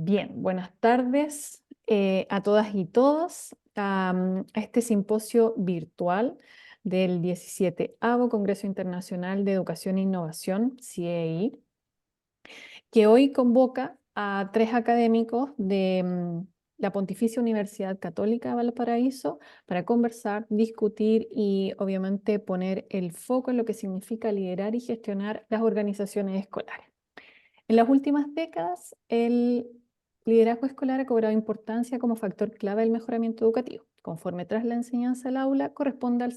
Bien, buenas tardes a todas y todos a este simposio virtual del 17º Congreso Internacional de Educación e Innovación, CIEI, que hoy convoca a 3 académicos de la Pontificia Universidad Católica de Valparaíso para conversar, discutir y obviamente poner el foco en lo que significa liderar y gestionar las organizaciones escolares. En las últimas décadas, el liderazgo escolar ha cobrado importancia como factor clave del mejoramiento educativo. Conforme tras la enseñanza al aula, corresponde al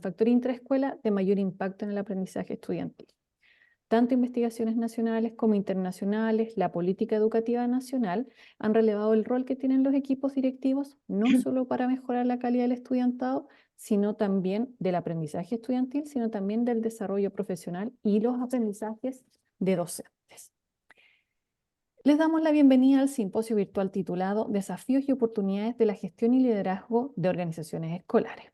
factor intraescuela de mayor impacto en el aprendizaje estudiantil. Tanto investigaciones nacionales como internacionales, la política educativa nacional han relevado el rol que tienen los equipos directivos, no solo para mejorar la calidad del estudiantado, sino también del aprendizaje estudiantil, sino también del desarrollo profesional y los aprendizajes de docentes. Les damos la bienvenida al simposio virtual titulado Desafíos y oportunidades de la gestión y liderazgo de organizaciones escolares,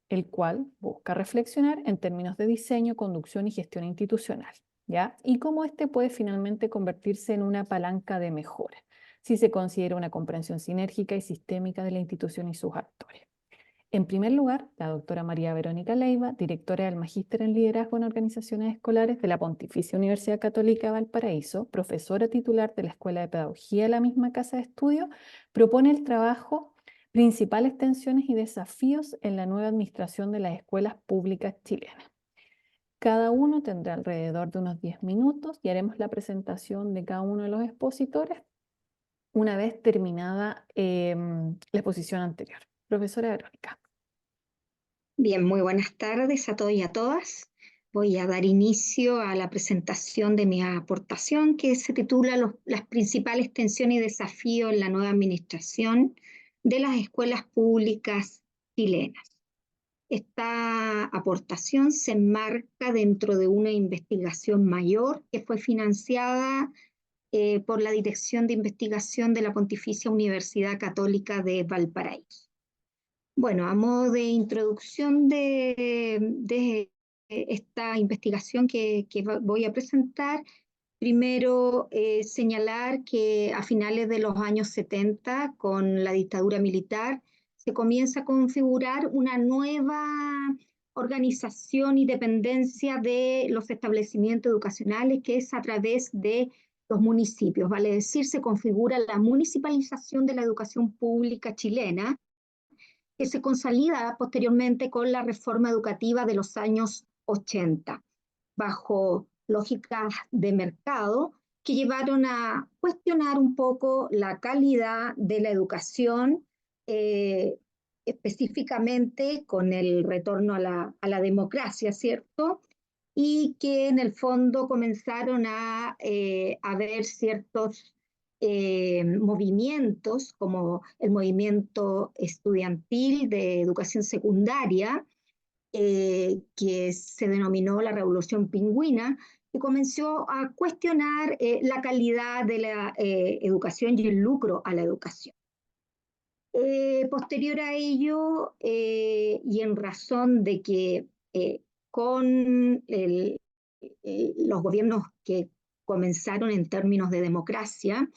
el cual busca reflexionar en términos de diseño, conducción y gestión institucional, ¿ya? Y cómo este puede finalmente convertirse en una palanca de mejora, si se considera una comprensión sinérgica y sistémica de la institución y sus actores. En primer lugar, la doctora María Verónica Leiva, directora del Magíster en Liderazgo en Organizaciones Escolares de la Pontificia Universidad Católica de Valparaíso, profesora titular de la Escuela de Pedagogía de la misma casa de estudio, propone el trabajo Principales tensiones y desafíos en la nueva administración de las escuelas públicas chilenas. Cada uno tendrá alrededor de unos 10 minutos y haremos la presentación de cada uno de los expositores una vez terminada la exposición anterior. Profesora Verónica. Bien, muy buenas tardes a todos y a todas. Voy a dar inicio a la presentación de mi aportación que se titula Las principales tensiones y desafíos en la nueva administración de las escuelas públicas chilenas. Esta aportación se enmarca dentro de una investigación mayor que fue financiada por la Dirección de Investigación de la Pontificia Universidad Católica de Valparaíso. Bueno, a modo de introducción de esta investigación que voy a presentar, primero señalar que a finales de los años 70, con la dictadura militar, se comienza a configurar una nueva organización y dependencia de los establecimientos educacionales, que es a través de los municipios. Vale decir, se configura la municipalización de la educación pública chilena, que se consolida posteriormente con la reforma educativa de los años 80, bajo lógicas de mercado que llevaron a cuestionar un poco la calidad de la educación, específicamente con el retorno a la democracia, ¿cierto? Y que en el fondo comenzaron a haber ciertos movimientos, como el movimiento estudiantil de educación secundaria, que se denominó la Revolución Pingüina, que comenzó a cuestionar la calidad de la educación y el lucro a la educación. Posterior a ello, y en razón de que con los gobiernos que comenzaron en términos de democracia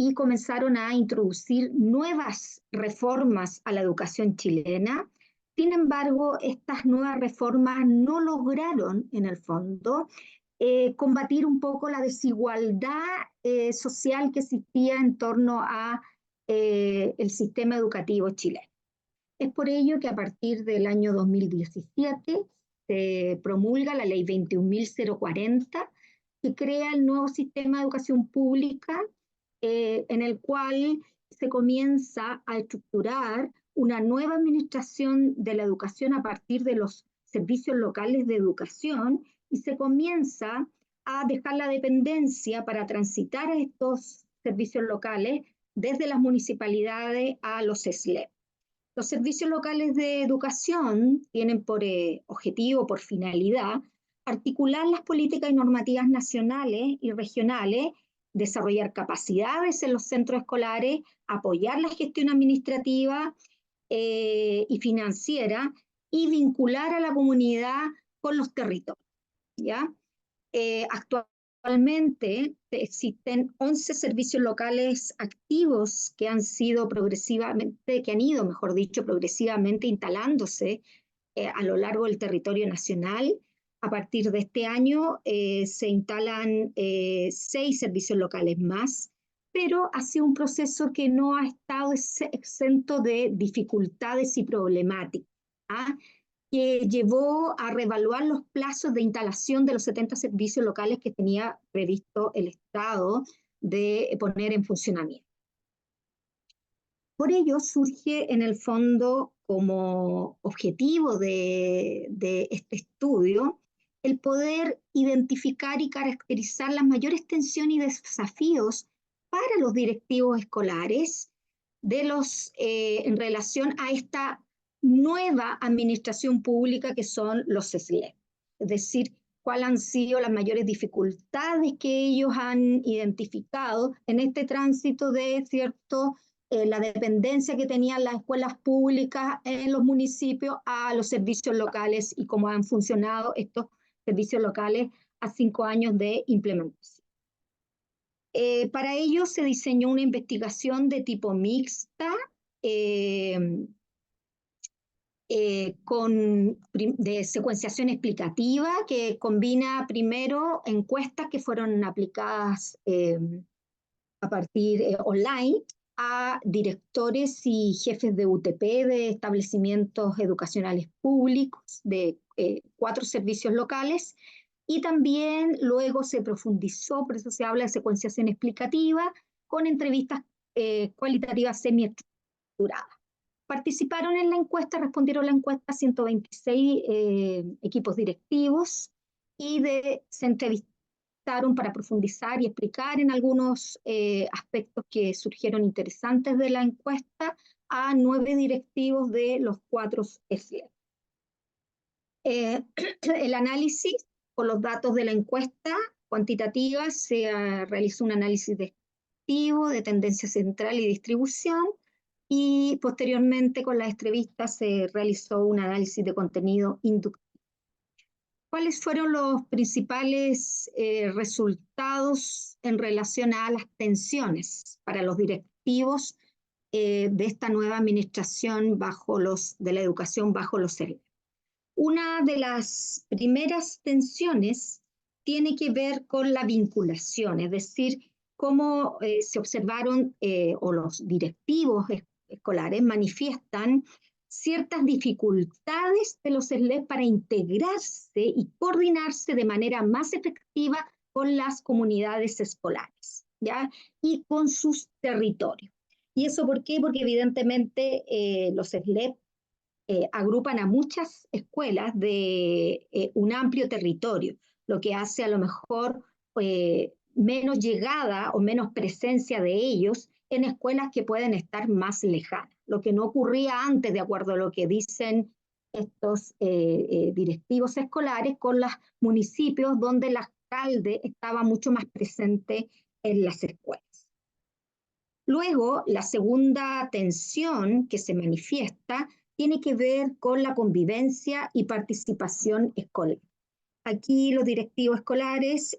y comenzaron a introducir nuevas reformas a la educación chilena. Sin embargo, estas nuevas reformas no lograron, en el fondo, combatir un poco la desigualdad social que existía en torno a el sistema educativo chileno. Es por ello que a partir del año 2017 se promulga la ley 21.040, que crea el nuevo sistema de educación pública, en el cual se comienza a estructurar una nueva administración de la educación a partir de los servicios locales de educación, y se comienza a dejar la dependencia para transitar a estos servicios locales desde las municipalidades a los SLEP. Los servicios locales de educación tienen por objetivo, por finalidad, articular las políticas y normativas nacionales y regionales, desarrollar capacidades en los centros escolares, apoyar la gestión administrativa y financiera, y vincular a la comunidad con los territorios, ¿ya? Actualmente Actualmente existen 11 servicios locales activos que han sido progresivamente, que han ido, mejor dicho, progresivamente instalándose a lo largo del territorio nacional. A partir de este año se instalan 6 servicios locales más, pero ha sido un proceso que no ha estado exento de dificultades y problemáticas, ¿ah? Que llevó a reevaluar los plazos de instalación de los 70 servicios locales que tenía previsto el Estado de poner en funcionamiento. Por ello surge en el fondo como objetivo de este estudio el poder identificar y caracterizar las mayores tensiones y desafíos para los directivos escolares en relación a esta nueva administración pública que son los SLEP. Es decir, cuáles han sido las mayores dificultades que ellos han identificado en este tránsito de la dependencia que tenían las escuelas públicas en los municipios a los servicios locales y cómo han funcionado estos servicios locales a 5 años de implementación. Para ello se diseñó una investigación de tipo mixta de secuenciación explicativa que combina primero encuestas que fueron aplicadas a partir online a directores y jefes de UTP de establecimientos educacionales públicos de 4 servicios locales, y también luego se profundizó, por eso se habla de secuenciación explicativa, con entrevistas cualitativas semi-estructuradas. Participaron en la encuesta, respondieron a la encuesta 126 equipos directivos y se entrevistaron para profundizar y explicar en algunos aspectos que surgieron interesantes de la encuesta a 9 directivos de los 4 SLEP. El análisis por los datos de la encuesta cuantitativa se realizó un análisis descriptivo de tendencia central y distribución, y posteriormente con las entrevistas se realizó un análisis de contenido inductivo. ¿Cuáles fueron los principales resultados en relación a las tensiones para los directivos de esta nueva administración de la educación bajo los CERES? Una de las primeras tensiones tiene que ver con la vinculación, es decir, cómo se observaron o los directivos escolares manifiestan ciertas dificultades de los SLEP para integrarse y coordinarse de manera más efectiva con las comunidades escolares, ¿ya? Y con sus territorios. ¿Y eso por qué? Porque evidentemente los SLEP agrupan a muchas escuelas de un amplio territorio, lo que hace a lo mejor menos llegada o menos presencia de ellos en escuelas que pueden estar más lejanas, lo que no ocurría antes, de acuerdo a lo que dicen estos directivos escolares, con los municipios donde el alcalde estaba mucho más presente en las escuelas. Luego, la segunda tensión que se manifiesta tiene que ver con la convivencia y participación escolar. Aquí los directivos escolares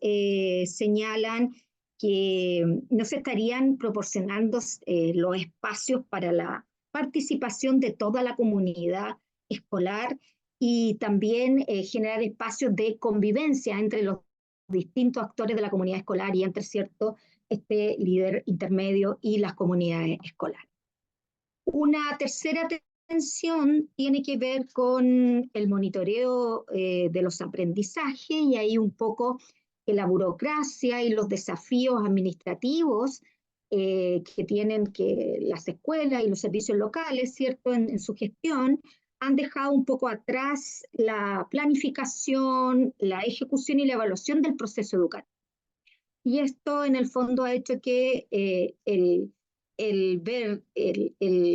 señalan que no se estarían proporcionando los espacios para la participación de toda la comunidad escolar, y también generar espacios de convivencia entre los distintos actores de la comunidad escolar y entre este líder intermedio y las comunidades escolares. Una tercera tensión tiene que ver con el monitoreo de los aprendizajes, y ahí un poco que la burocracia y los desafíos administrativos que tienen que las escuelas y los servicios locales, ¿cierto?, en su gestión, han dejado un poco atrás la planificación, la ejecución y la evaluación del proceso educativo. Y esto en el fondo ha hecho que el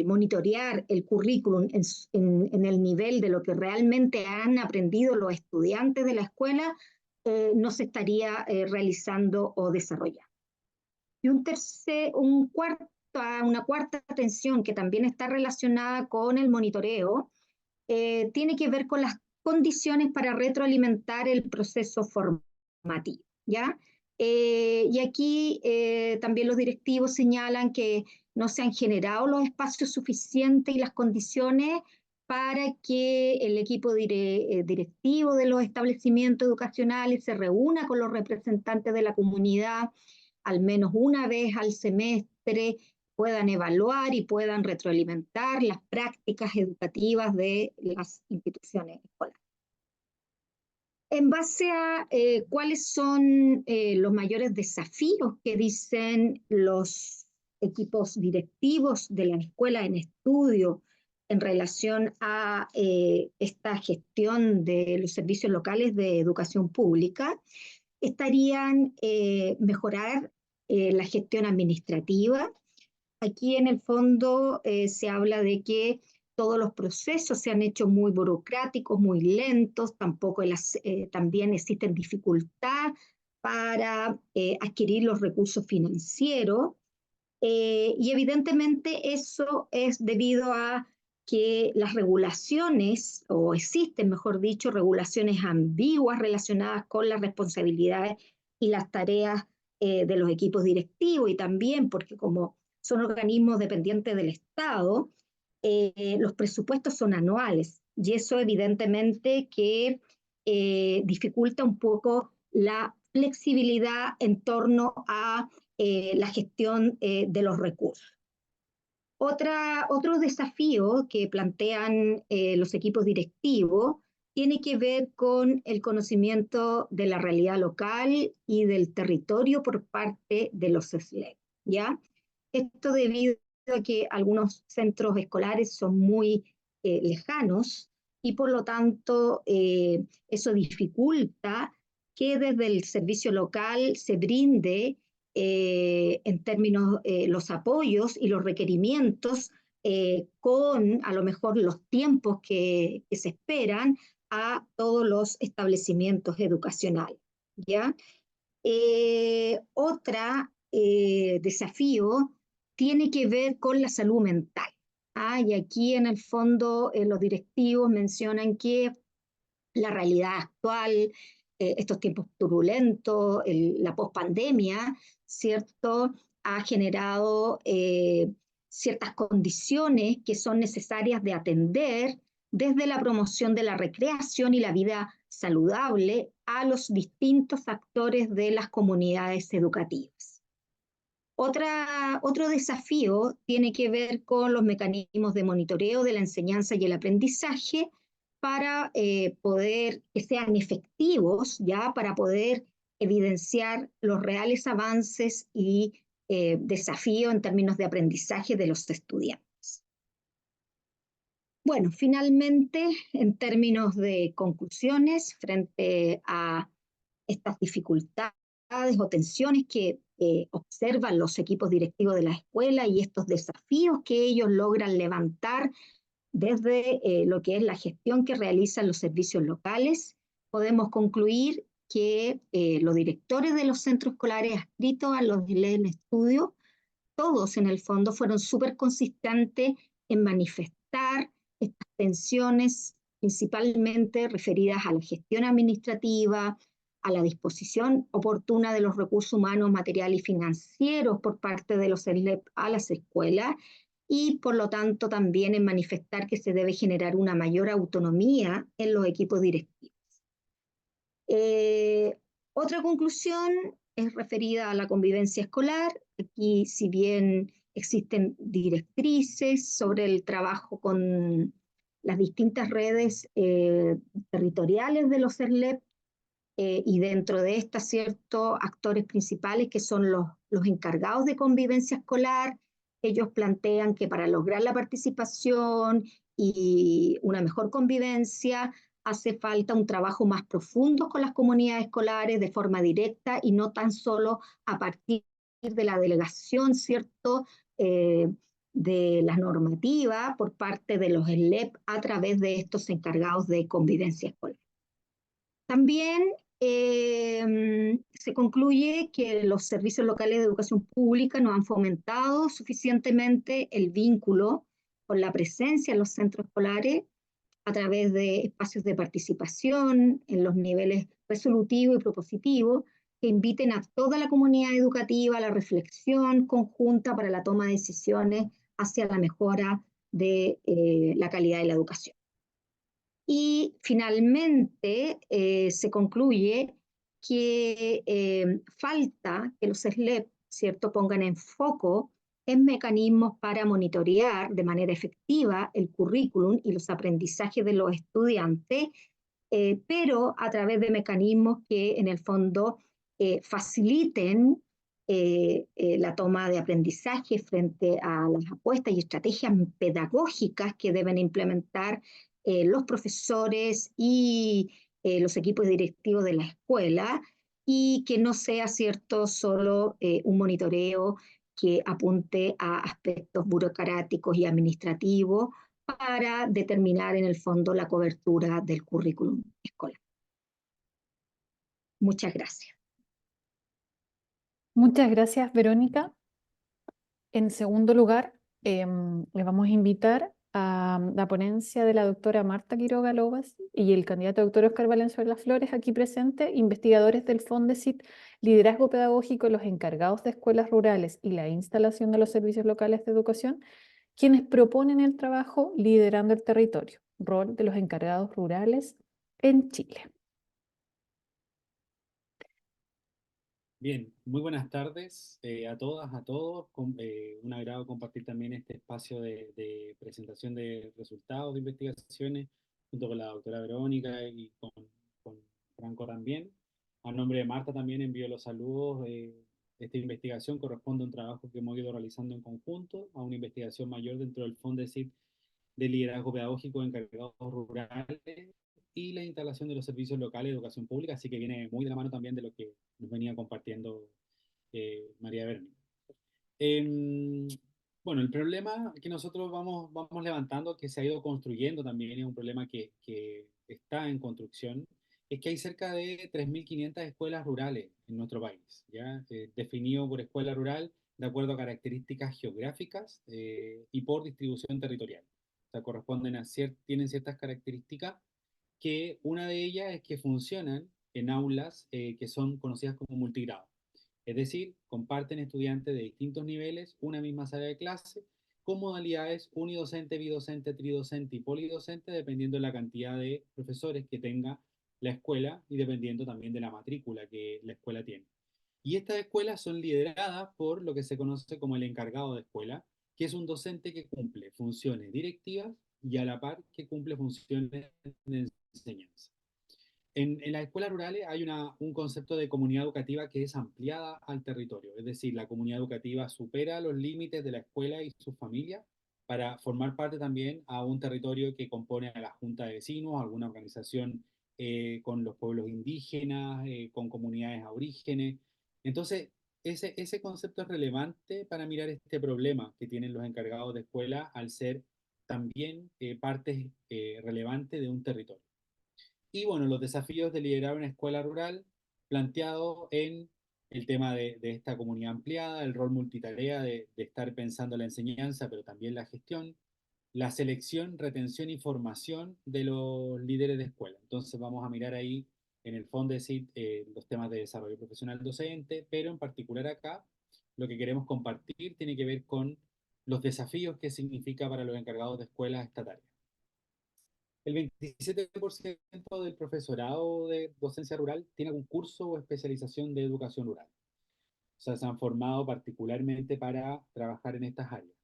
monitorear el currículum en el nivel de lo que realmente han aprendido los estudiantes de la escuela no se estaría realizando o desarrollando. Y una cuarta tensión que también está relacionada con el monitoreo tiene que ver con las condiciones para retroalimentar el proceso formativo, ¿ya? Y aquí también los directivos señalan que no se han generado los espacios suficientes y las condiciones para que el equipo directivo de los establecimientos educacionales se reúna con los representantes de la comunidad al menos una vez al semestre, puedan evaluar y puedan retroalimentar las prácticas educativas de las instituciones escolares. En base a cuáles son los mayores desafíos que dicen los equipos directivos de la escuela en estudio en relación a esta gestión de los servicios locales de educación pública, estarían mejorar la gestión administrativa. Aquí en el fondo se habla de que todos los procesos se han hecho muy burocráticos, muy lentos, también existen dificultad para adquirir los recursos financieros y evidentemente eso es debido a que las regulaciones, o existen, mejor dicho, regulaciones ambiguas relacionadas con las responsabilidades y las tareas de los equipos directivos y también porque como son organismos dependientes del Estado, los presupuestos son anuales y eso evidentemente que dificulta un poco la flexibilidad en torno a la gestión de los recursos. Otro desafío que plantean los equipos directivos tiene que ver con el conocimiento de la realidad local y del territorio por parte de los SLEC, ¿ya? Esto debido a que algunos centros escolares son muy lejanos y por lo tanto eso dificulta que desde el servicio local se brinde en términos los apoyos y los requerimientos con a lo mejor los tiempos que se esperan a todos los establecimientos educacionales, ¿ya? Otra desafío tiene que ver con la salud mental. Y aquí en el fondo los directivos mencionan que la realidad actual, estos tiempos turbulentos, la pospandemia, ¿cierto? Ha generado ciertas condiciones que son necesarias de atender desde la promoción de la recreación y la vida saludable a los distintos actores de las comunidades educativas. Otro desafío tiene que ver con los mecanismos de monitoreo de la enseñanza y el aprendizaje para poder que sean efectivos, ya para poder evidenciar los reales avances y desafíos en términos de aprendizaje de los estudiantes. Bueno, finalmente, en términos de conclusiones, frente a estas dificultades o tensiones que observan los equipos directivos de la escuela y estos desafíos que ellos logran levantar desde lo que es la gestión que realizan los servicios locales, podemos concluir que los directores de los centros escolares adscritos a los en estudio, todos en el fondo fueron súper consistentes en manifestar estas tensiones principalmente referidas a la gestión administrativa, a la disposición oportuna de los recursos humanos, materiales y financieros por parte de los SLEP a las escuelas y por lo tanto también en manifestar que se debe generar una mayor autonomía en los equipos directivos. Otra conclusión es referida a la convivencia escolar. Aquí, si bien existen directrices sobre el trabajo con las distintas redes territoriales de los SLEP, y dentro de estas, ciertos actores principales que son los encargados de convivencia escolar, ellos plantean que para lograr la participación y una mejor convivencia hace falta un trabajo más profundo con las comunidades escolares de forma directa y no tan solo a partir de la delegación, ¿cierto?, de la normativa por parte de los SLEP a través de estos encargados de convivencia escolar. También se concluye que los servicios locales de educación pública no han fomentado suficientemente el vínculo con la presencia en los centros escolares a través de espacios de participación en los niveles resolutivo y propositivo, que inviten a toda la comunidad educativa a la reflexión conjunta para la toma de decisiones hacia la mejora de la calidad de la educación. Y finalmente se concluye que falta que los SLEP, ¿cierto?, pongan en foco en mecanismos para monitorear de manera efectiva el currículum y los aprendizajes de los estudiantes, pero a través de mecanismos que en el fondo faciliten la toma de aprendizaje frente a las apuestas y estrategias pedagógicas que deben implementar los profesores y los equipos directivos de la escuela, y que no sea cierto solo un monitoreo que apunte a aspectos burocráticos y administrativos para determinar en el fondo la cobertura del currículum escolar. Muchas gracias. Muchas gracias, Verónica. En segundo lugar, le vamos a invitar a la ponencia de la doctora Marta Quiroga Lobas y el candidato doctor Oscar Valenzuela Flores, aquí presente, investigadores del Fondesit, liderazgo pedagógico, los encargados de escuelas rurales y la instalación de los servicios locales de educación, quienes proponen el trabajo liderando el territorio, rol de los encargados rurales en Chile. Bien, muy buenas tardes a todas, a todos. Un agrado compartir también este espacio de presentación de resultados de investigaciones junto con la doctora Verónica y con Franco también. A nombre de Marta también envío los saludos. Esta investigación corresponde a un trabajo que hemos ido realizando en conjunto, a una investigación mayor dentro del Fondesit de liderazgo pedagógico de encargados rurales y la instalación de los servicios locales de educación pública, así que viene muy de la mano también de lo que nos venía compartiendo María Berni. Bueno, el problema que nosotros vamos levantando, que se ha ido construyendo también, es un problema que está en construcción, es que hay cerca de 3.500 escuelas rurales en nuestro país, ¿ya? Definido por escuela rural de acuerdo a características geográficas y por distribución territorial. O sea, tienen ciertas características que una de ellas es que funcionan en aulas que son conocidas como multigrado. Es decir, comparten estudiantes de distintos niveles una misma sala de clase con modalidades unidocente, bidocente, tridocente y polidocente, dependiendo de la cantidad de profesores que tenga la escuela y dependiendo también de la matrícula que la escuela tiene. Y estas escuelas son lideradas por lo que se conoce como el encargado de escuela, que es un docente que cumple funciones directivas y a la par que cumple funciones de enseñanza. En las escuelas rurales hay un concepto de comunidad educativa que es ampliada al territorio, es decir, la comunidad educativa supera los límites de la escuela y su familia para formar parte también a un territorio que compone a la junta de vecinos, alguna organización con los pueblos indígenas, con comunidades aborígenes. Entonces, ese concepto es relevante para mirar este problema que tienen los encargados de escuela al ser también parte relevante de un territorio. Y bueno, los desafíos de liderar una escuela rural planteado en el tema de esta comunidad ampliada, el rol multitarea de estar pensando la enseñanza, pero también la gestión, la selección, retención y formación de los líderes de escuela. Entonces vamos a mirar ahí en el Fondesit los temas de desarrollo profesional docente, pero en particular acá lo que queremos compartir tiene que ver con los desafíos que significa para los encargados de escuelas esta tarea. El 27% del profesorado de docencia rural tiene algún curso o especialización de educación rural. O sea, se han formado particularmente para trabajar en estas áreas.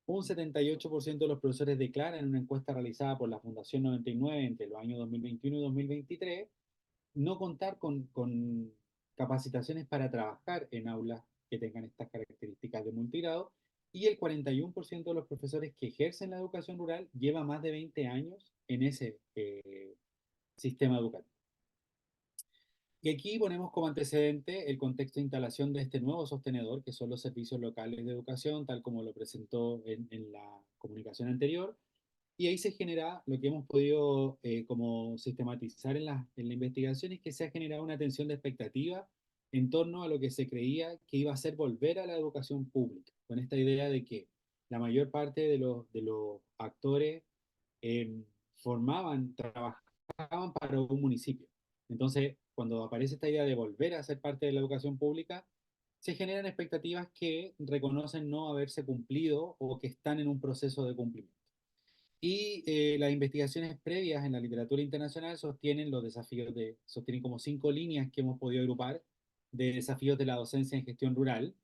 Un 78% de los profesores declaran en una encuesta realizada por la Fundación 99 entre los años 2021 y 2023 no contar con capacitaciones para trabajar en aulas que tengan estas características de multigrado, y el 41% de los profesores que ejercen la educación rural lleva más de 20 años en ese sistema educativo. Y aquí ponemos como antecedente el contexto de instalación de este nuevo sostenedor, que son los servicios locales de educación, tal como lo presentó en la comunicación anterior. Y ahí se genera lo que hemos podido como sistematizar en la investigación, es que se ha generado una tensión de expectativa en torno a lo que se creía que iba a ser volver a la educación pública, con esta idea de que la mayor parte de los actores trabajaban para un municipio. Entonces, cuando aparece esta idea de volver a ser parte de la educación pública, se generan expectativas que reconocen no haberse cumplido o que están en un proceso de cumplimiento. Y las investigaciones previas en la literatura internacional sostienen como 5 líneas que hemos podido agrupar de desafíos de la docencia en gestión rural.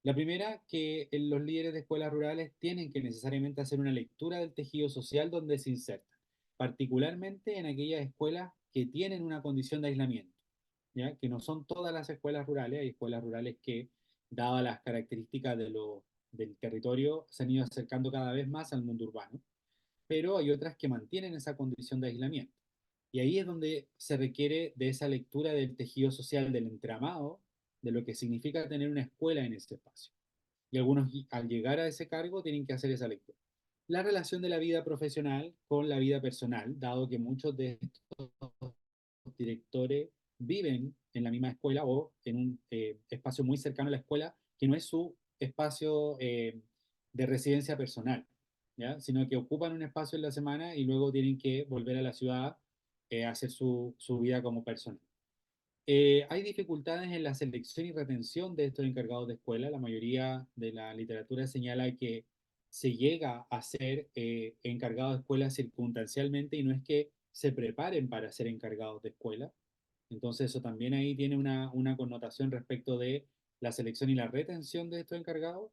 La primera, que los líderes de escuelas rurales tienen que necesariamente hacer una lectura del tejido social donde se insertan, particularmente en aquellas escuelas que tienen una condición de aislamiento, ¿ya? Que no son todas las escuelas rurales, hay escuelas rurales que, dadas las características del territorio, se han ido acercando cada vez más al mundo urbano, pero hay otras que mantienen esa condición de aislamiento. Y ahí es donde se requiere de esa lectura del tejido social, del entramado, de lo que significa tener una escuela en ese espacio. Y algunos al llegar a ese cargo tienen que hacer esa lectura. La relación de la vida profesional con la vida personal, dado que muchos de estos directores viven en la misma escuela o en un espacio muy cercano a la escuela, que no es su espacio de residencia personal, ¿ya? Sino que ocupan un espacio en la semana y luego tienen que volver a la ciudad a hacer su vida como personal. Hay dificultades en la selección y retención de estos encargados de escuela. La mayoría de la literatura señala que se llega a ser encargados de escuela circunstancialmente y no es que se preparen para ser encargados de escuela. Entonces eso también ahí tiene una connotación respecto de la selección y la retención de estos encargados.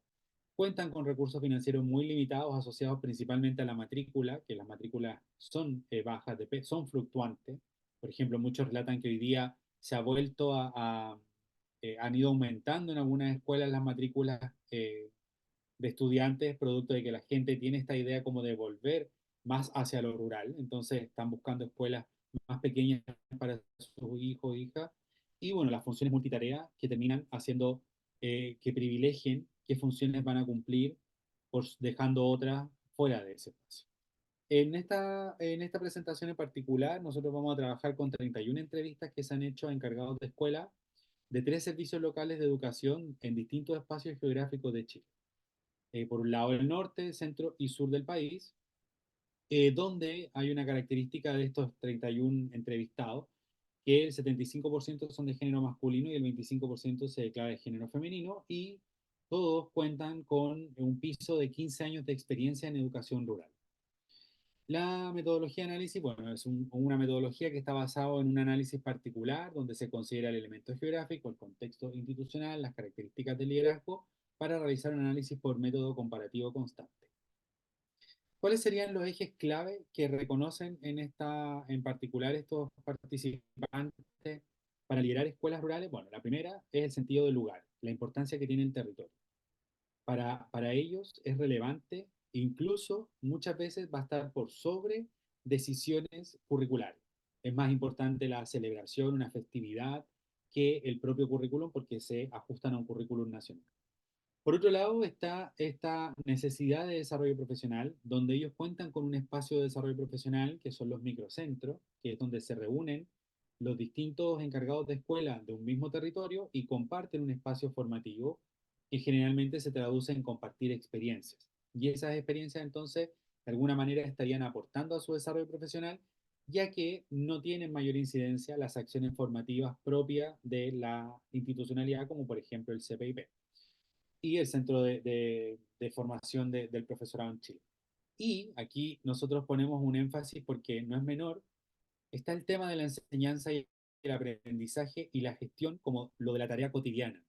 Cuentan con recursos financieros muy limitados asociados principalmente a la matrícula, que las matrículas son bajas, son fluctuantes. Por ejemplo, muchos relatan que hoy día se ha vuelto han ido aumentando en algunas escuelas las matrículas de estudiantes, producto de que la gente tiene esta idea como de volver más hacia lo rural, entonces están buscando escuelas más pequeñas para sus hijos e hijas, y bueno, las funciones multitarea que terminan haciendo que privilegien qué funciones van a cumplir, por dejando otras fuera de ese espacio. En esta presentación en particular, nosotros vamos a trabajar con 31 entrevistas que se han hecho a encargados de escuela de 3 servicios locales de educación en distintos espacios geográficos de Chile. Por un lado el norte, centro y sur del país, donde hay una característica de estos 31 entrevistados, que el 75% son de género masculino y el 25% se declara de género femenino, y todos cuentan con un piso de 15 años de experiencia en educación rural. La metodología de análisis, bueno, es una metodología que está basada en un análisis particular donde se considera el elemento geográfico, el contexto institucional, las características del liderazgo para realizar un análisis por método comparativo constante. ¿Cuáles serían los ejes clave que reconocen en particular estos participantes para liderar escuelas rurales? Bueno, la primera es el sentido del lugar, la importancia que tiene el territorio. Para ellos es relevante, incluso muchas veces va a estar por sobre decisiones curriculares. Es más importante la celebración, una festividad, que el propio currículum porque se ajustan a un currículum nacional. Por otro lado, está esta necesidad de desarrollo profesional, donde ellos cuentan con un espacio de desarrollo profesional, que son los microcentros, que es donde se reúnen los distintos encargados de escuela de un mismo territorio y comparten un espacio formativo que generalmente se traduce en compartir experiencias. Y esas experiencias entonces, de alguna manera, estarían aportando a su desarrollo profesional, ya que no tienen mayor incidencia las acciones formativas propias de la institucionalidad, como por ejemplo el CPIP y el Centro de Formación del Profesorado en Chile. Y aquí nosotros ponemos un énfasis porque no es menor, está el tema de la enseñanza y el aprendizaje y la gestión como lo de la tarea cotidiana,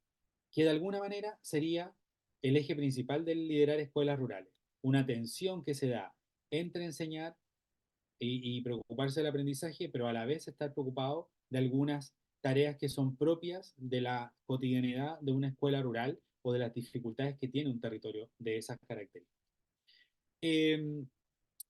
que de alguna manera sería el eje principal del liderar escuelas rurales. Una tensión que se da entre enseñar y preocuparse del aprendizaje, pero a la vez estar preocupado de algunas tareas que son propias de la cotidianidad de una escuela rural o de las dificultades que tiene un territorio de esas características. Eh,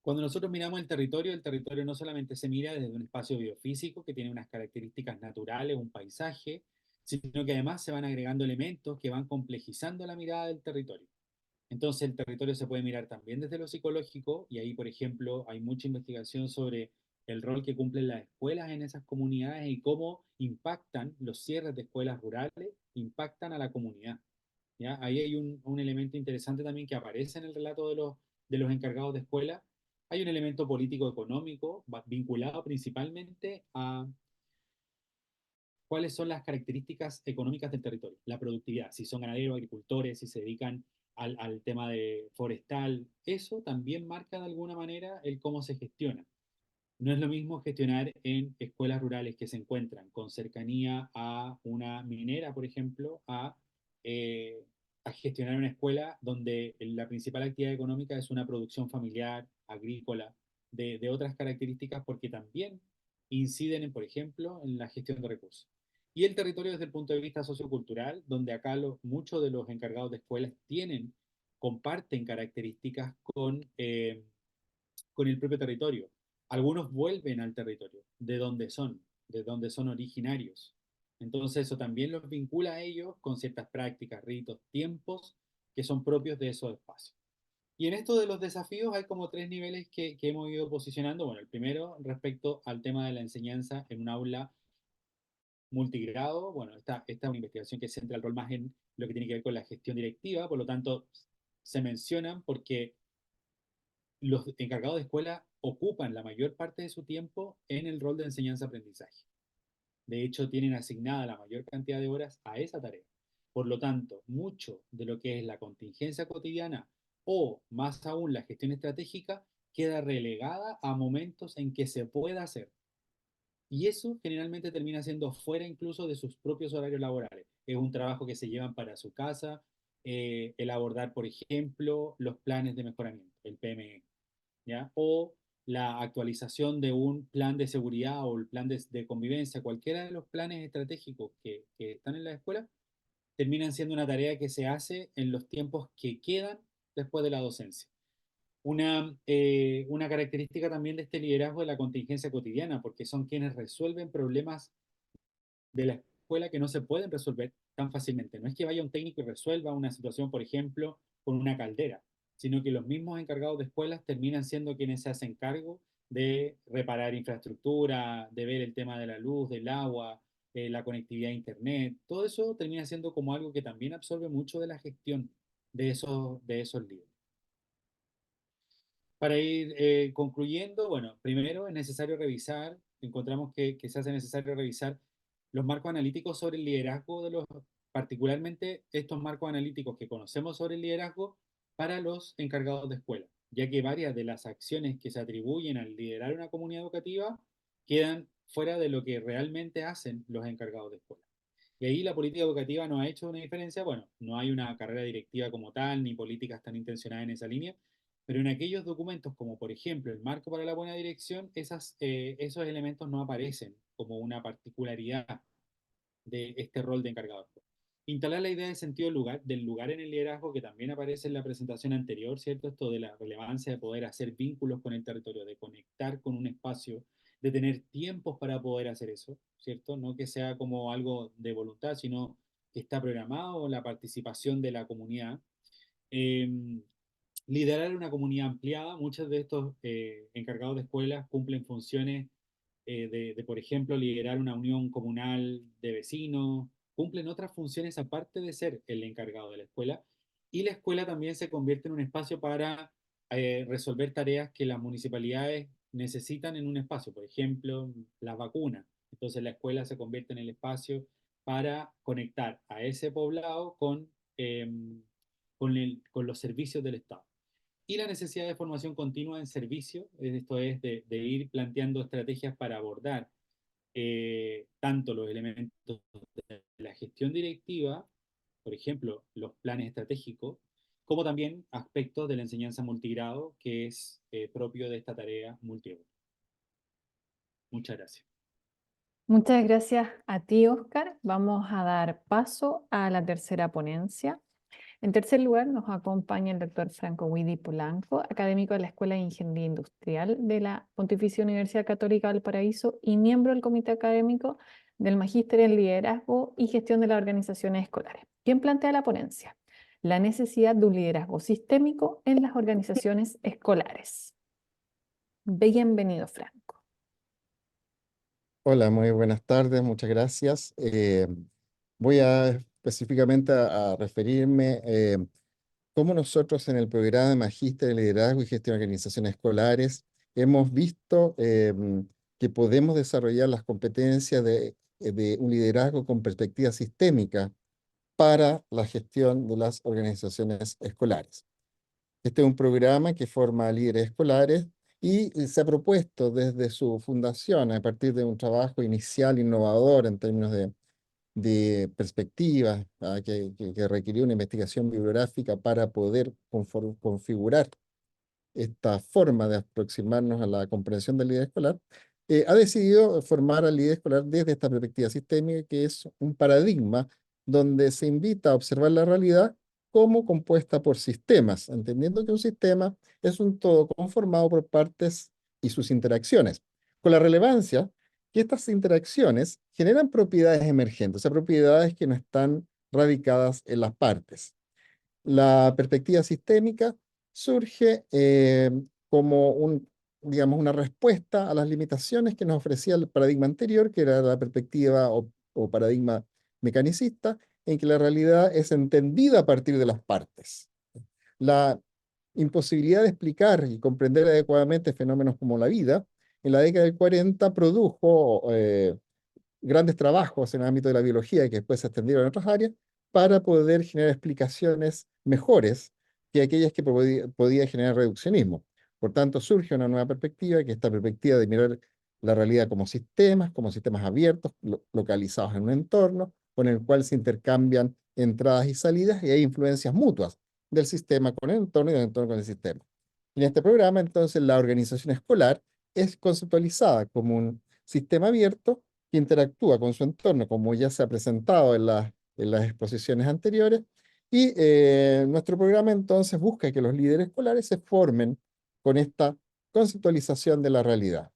Cuando nosotros miramos el territorio no solamente se mira desde un espacio biofísico que tiene unas características naturales, un paisaje, sino que además se van agregando elementos que van complejizando la mirada del territorio. Entonces el territorio se puede mirar también desde lo psicológico y ahí, por ejemplo, hay mucha investigación sobre el rol que cumplen las escuelas en esas comunidades y cómo impactan los cierres de escuelas rurales, impactan a la comunidad. ¿Ya? Ahí hay un elemento interesante también que aparece en el relato de los encargados de escuela. Hay un elemento político-económico vinculado principalmente cuáles son las características económicas del territorio, la productividad, si son ganaderos, agricultores, si se dedican al tema de forestal. Eso también marca de alguna manera el cómo se gestiona. No es lo mismo gestionar en escuelas rurales que se encuentran con cercanía a una minera, por ejemplo, eh, a gestionar una escuela donde la principal actividad económica es una producción familiar, agrícola, de otras características, porque también inciden, por ejemplo, en la gestión de recursos. Y el territorio desde el punto de vista sociocultural, donde acá muchos de los encargados de escuelas comparten características con el propio territorio. Algunos vuelven al territorio, de donde son originarios. Entonces eso también los vincula a ellos con ciertas prácticas, ritos, tiempos que son propios de esos espacios. Y en esto de los desafíos hay como tres niveles que hemos ido posicionando. Bueno, el primero respecto al tema de la enseñanza en un aula multigrado. Bueno, esta es una investigación que centra el rol más en lo que tiene que ver con la gestión directiva, por lo tanto se mencionan porque los encargados de escuela ocupan la mayor parte de su tiempo en el rol de enseñanza-aprendizaje. De hecho, tienen asignada la mayor cantidad de horas a esa tarea. Por lo tanto, mucho de lo que es la contingencia cotidiana o más aún la gestión estratégica queda relegada a momentos en que se pueda hacer. Y eso generalmente termina siendo fuera incluso de sus propios horarios laborales. Es un trabajo que se llevan para su casa, el abordar, por ejemplo, los planes de mejoramiento, el PME. ¿Ya? O la actualización de un plan de seguridad o el plan de convivencia, cualquiera de los planes estratégicos que están en la escuela, terminan siendo una tarea que se hace en los tiempos que quedan después de la docencia. Una característica también de este liderazgo es la contingencia cotidiana, porque son quienes resuelven problemas de la escuela que no se pueden resolver tan fácilmente. No es que vaya un técnico y resuelva una situación, por ejemplo, con una caldera, sino que los mismos encargados de escuelas terminan siendo quienes se hacen cargo de reparar infraestructura, de ver el tema de la luz, del agua, la conectividad a Internet. Todo eso termina siendo como algo que también absorbe mucho de la gestión de esos libros. Para ir concluyendo, bueno, primero es necesario revisar, encontramos que se hace necesario revisar los marcos analíticos sobre el liderazgo particularmente estos marcos analíticos que conocemos sobre el liderazgo para los encargados de escuela, ya que varias de las acciones que se atribuyen al liderar una comunidad educativa quedan fuera de lo que realmente hacen los encargados de escuela. Y ahí la política educativa no ha hecho una diferencia, bueno, no hay una carrera directiva como tal, ni políticas tan intencionadas en esa línea, pero en aquellos documentos, como por ejemplo el marco para la buena dirección, esos elementos no aparecen como una particularidad de este rol de encargado. Instalar la idea del sentido del lugar en el liderazgo, que también aparece en la presentación anterior, ¿cierto? Esto de la relevancia de poder hacer vínculos con el territorio, de conectar con un espacio, de tener tiempos para poder hacer eso, ¿cierto? No que sea como algo de voluntad, sino que está programado la participación de la comunidad. Eh, Liderar una comunidad ampliada, muchos de estos encargados de escuelas cumplen funciones por ejemplo, liderar una unión comunal de vecinos, cumplen otras funciones aparte de ser el encargado de la escuela, y la escuela también se convierte en un espacio para resolver tareas que las municipalidades necesitan en un espacio, por ejemplo, las vacunas. Entonces la escuela se convierte en el espacio para conectar a ese poblado con los servicios del Estado. Y la necesidad de formación continua en servicio, esto es de ir planteando estrategias para abordar tanto los elementos de la gestión directiva, por ejemplo, los planes estratégicos, como también aspectos de la enseñanza multigrado, que es propio de esta tarea multigrado. Muchas gracias. Muchas gracias a ti, Oscar. Vamos a dar paso a la tercera ponencia. En tercer lugar, nos acompaña el doctor Franco Guidi Polanco, académico de la Escuela de Ingeniería Industrial de la Pontificia Universidad Católica del Paraíso y miembro del comité académico del Magíster en Liderazgo y Gestión de las Organizaciones Escolares, quien plantea la ponencia, la necesidad de un liderazgo sistémico en las organizaciones escolares. Bienvenido, Franco. Hola, muy buenas tardes, muchas gracias. Voy a específicamente a referirme cómo nosotros en el programa de Magíster en Liderazgo y Gestión de Organizaciones Escolares hemos visto que podemos desarrollar las competencias de de un liderazgo con perspectiva sistémica para la gestión de las organizaciones escolares. Este es un programa que forma a líderes escolares y se ha propuesto desde su fundación, a partir de un trabajo inicial innovador en términos de perspectivas, que requirió una investigación bibliográfica para poder configurar esta forma de aproximarnos a la comprensión del líder escolar, ha decidido formar al líder escolar desde esta perspectiva sistémica, que es un paradigma donde se invita a observar la realidad como compuesta por sistemas, entendiendo que un sistema es un todo conformado por partes y sus interacciones, con la relevancia que estas interacciones generan propiedades emergentes, o sea, propiedades que no están radicadas en las partes. La perspectiva sistémica surge como digamos, una respuesta a las limitaciones que nos ofrecía el paradigma anterior, que era la perspectiva o paradigma mecanicista, en que la realidad es entendida a partir de las partes. La imposibilidad de explicar y comprender adecuadamente fenómenos como la vida, en la década del 40 produjo grandes trabajos en el ámbito de la biología que después se extendieron a otras áreas para poder generar explicaciones mejores que aquellas que podía generar reduccionismo. Por tanto, surge una nueva perspectiva, que es esta perspectiva de mirar la realidad como sistemas abiertos, localizados en un entorno, con el cual se intercambian entradas y salidas y hay influencias mutuas del sistema con el entorno y del entorno con el sistema. En este programa, entonces, la organización escolar es conceptualizada como un sistema abierto que interactúa con su entorno, como ya se ha presentado en las exposiciones anteriores, y nuestro programa entonces busca que los líderes escolares se formen con esta conceptualización de la realidad.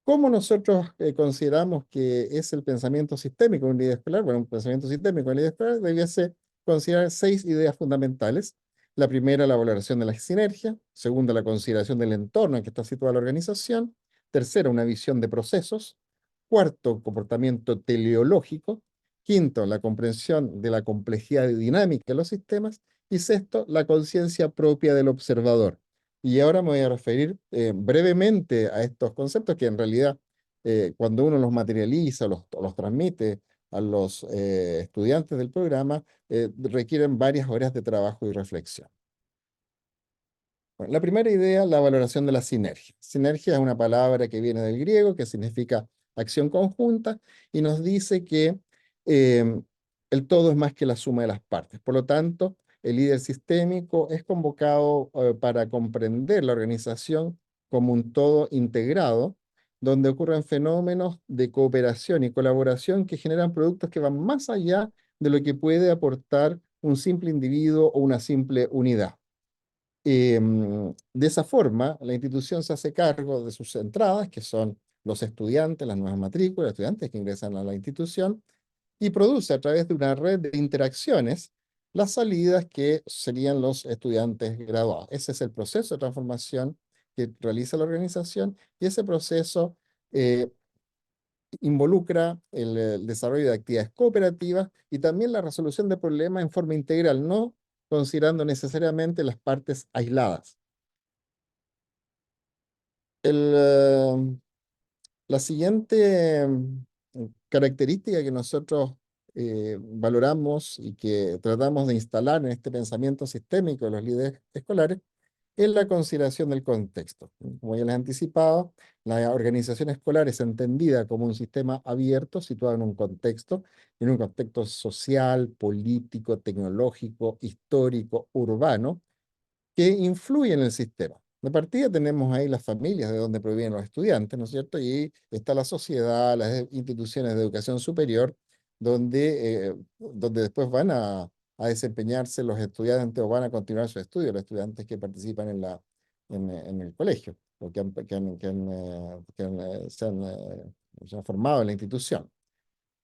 ¿Cómo nosotros consideramos que es el pensamiento sistémico de un líder escolar? Bueno, un pensamiento sistémico de un líder escolar debiese considerar 6 ideas fundamentales. La primera, la valoración de la sinergia. Segunda, la consideración del entorno en que está situada la organización. Tercera, una visión de procesos. Cuarto, comportamiento teleológico. Quinto, la comprensión de la complejidad y dinámica de los sistemas. Y sexto, la conciencia propia del observador. Y ahora me voy a referir brevemente a estos conceptos que en realidad cuando uno los materializa, los transmite a los estudiantes del programa, requieren varias horas de trabajo y reflexión. Bueno, la primera idea, la valoración de la sinergia. Sinergia es una palabra que viene del griego, que significa acción conjunta, y nos dice que el todo es más que la suma de las partes. Por lo tanto, el líder sistémico es convocado para comprender la organización como un todo integrado, donde ocurren fenómenos de cooperación y colaboración que generan productos que van más allá de lo que puede aportar un simple individuo o una simple unidad. De esa forma, la institución se hace cargo de sus entradas, que son los estudiantes, las nuevas matrículas, estudiantes que ingresan a la institución, y produce a través de una red de interacciones las salidas que serían los estudiantes graduados. Ese es el proceso de transformación que realiza la organización y ese proceso eh, involucra el desarrollo de actividades cooperativas y también la resolución de problemas en forma integral, no considerando necesariamente las partes aisladas. La siguiente característica que nosotros valoramos y que tratamos de instalar en este pensamiento sistémico de los líderes escolares es la consideración del contexto. Como ya les anticipaba, la organización escolar es entendida como un sistema abierto situado en un contexto social, político, tecnológico, histórico, urbano, que influye en el sistema. De partida tenemos ahí las familias de donde provienen los estudiantes, ¿no es cierto? Y está la sociedad, las instituciones de educación superior, donde después van a desempeñarse los estudiantes o van a continuar sus estudios, los estudiantes que participan en el colegio o se han formado en la institución.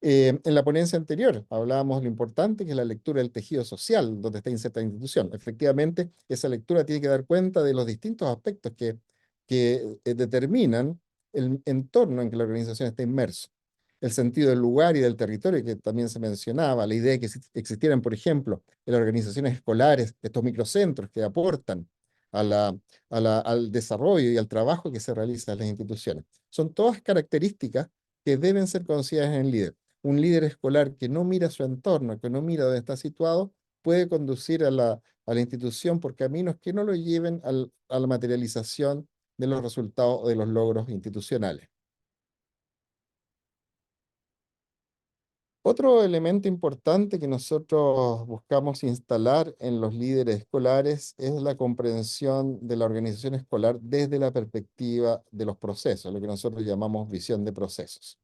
En la ponencia anterior hablábamos de lo importante que es la lectura del tejido social donde está inserta la institución. Efectivamente, esa lectura tiene que dar cuenta de los distintos aspectos que determinan el entorno en que la organización está inmersa. El sentido del lugar y del territorio que también se mencionaba, la idea de que existieran, por ejemplo, en las organizaciones escolares, estos microcentros que aportan al desarrollo y al trabajo que se realiza en las instituciones. Son todas características que deben ser consideradas en el líder. Un líder escolar que no mira su entorno, que no mira dónde está situado, puede conducir a la institución por caminos que no lo lleven a la materialización de los resultados o de los logros institucionales. Otro elemento importante que nosotros buscamos instalar en los líderes escolares es la comprensión de la organización escolar desde la perspectiva de los procesos, lo que nosotros llamamos visión de procesos.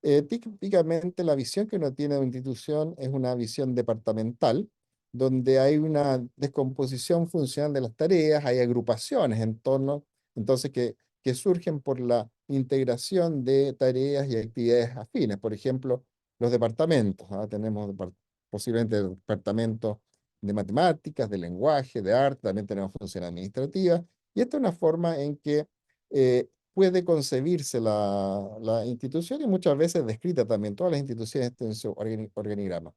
Típicamente la visión que uno tiene de una institución es una visión departamental, donde hay una descomposición funcional de las tareas, hay agrupaciones en torno, entonces que surgen por la integración de tareas y actividades afines. Por ejemplo, los departamentos, ¿ah? Tenemos posiblemente departamentos de matemáticas, de lenguaje, de arte, también tenemos función administrativa, y esta es una forma en que puede concebirse la institución y muchas veces descrita también. Todas las instituciones tienen su organigrama.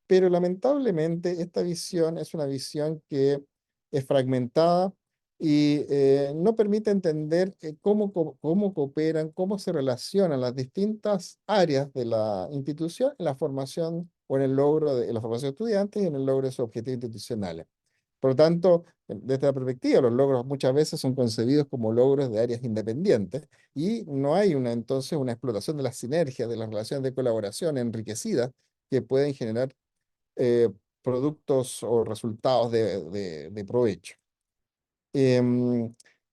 Pero lamentablemente esta visión es una visión que es fragmentada y no permite entender cómo cooperan, cómo se relacionan las distintas áreas de la institución en la formación o en el logro de en la formación de estudiantes y en el logro de sus objetivos institucionales. Por lo tanto, desde la perspectiva, los logros muchas veces son concebidos como logros de áreas independientes y no hay entonces una explotación de las sinergias, de las relaciones de colaboración enriquecidas que pueden generar eh, productos o resultados de provecho. Em,